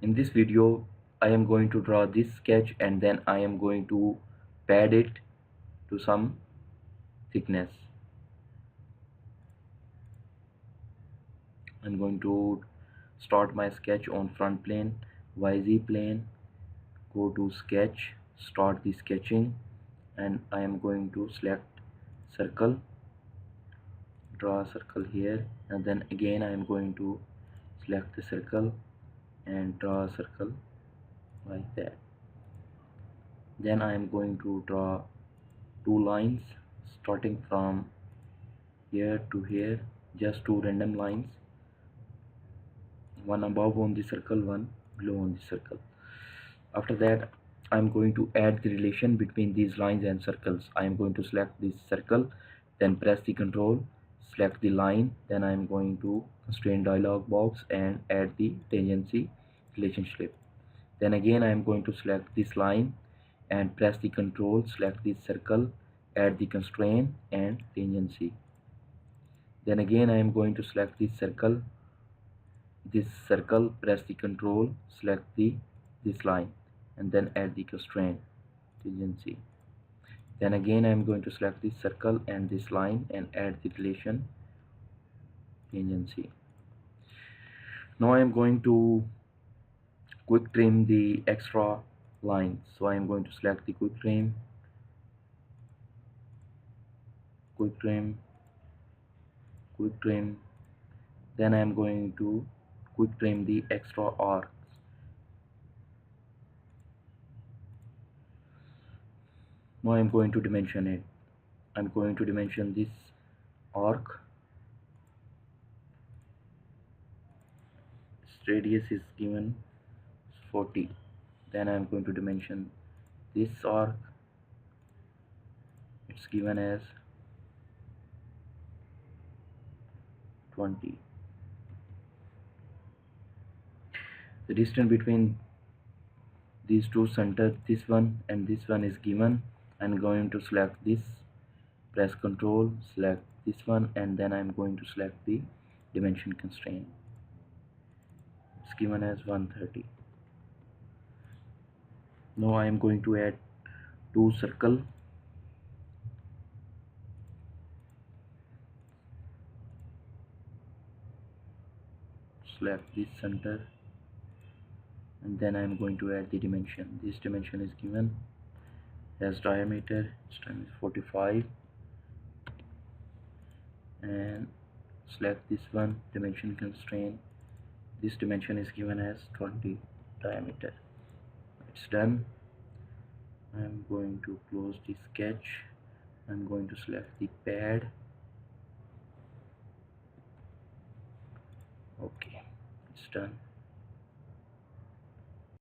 In this video I am going to draw this sketch and then I am going to pad it to some thickness. I'm going to start my sketch on front plane, YZ plane, go to sketch, start the sketching, and I am going to select circle, draw a circle here, and then again I am going to select the circle and draw a circle like that. Then I am going to draw two lines starting from here to here, just two random lines, one above on the circle, one below on the circle. After that I am going to add the relation between these lines and circles. I am going to select this circle, then press the control, select the line, then I am going to constraint dialog box and add the tangency relationship. Then again I am going to select this line and press the control, select this circle, add the constraint and tangency. Then again I am going to select this circle, press the control, select this line, and then add the constraint tangency. Then again I am going to select this circle and this line and add the relation tangency. Now I am going to quick trim the extra lines. So I am going to select the quick trim, then I am going to quick trim the extra arcs. Now I am going to dimension it. I am going to dimension this arc. Its radius is given 40. Then I am going to dimension this arc. It's given as 20. The distance between these two centers, this one and this one, is given. I'm going to select this, press control, select this one, and then I'm going to select the dimension constraint. It's given as 130. Now I am going to add two circles. Select this center, and then I am going to add the dimension. This dimension is given as diameter, its time is 45, and select this one, dimension constraint. This dimension is given as 20 diameter. It's done. I am going to close the sketch. I'm going to select the pad. Okay, it's done.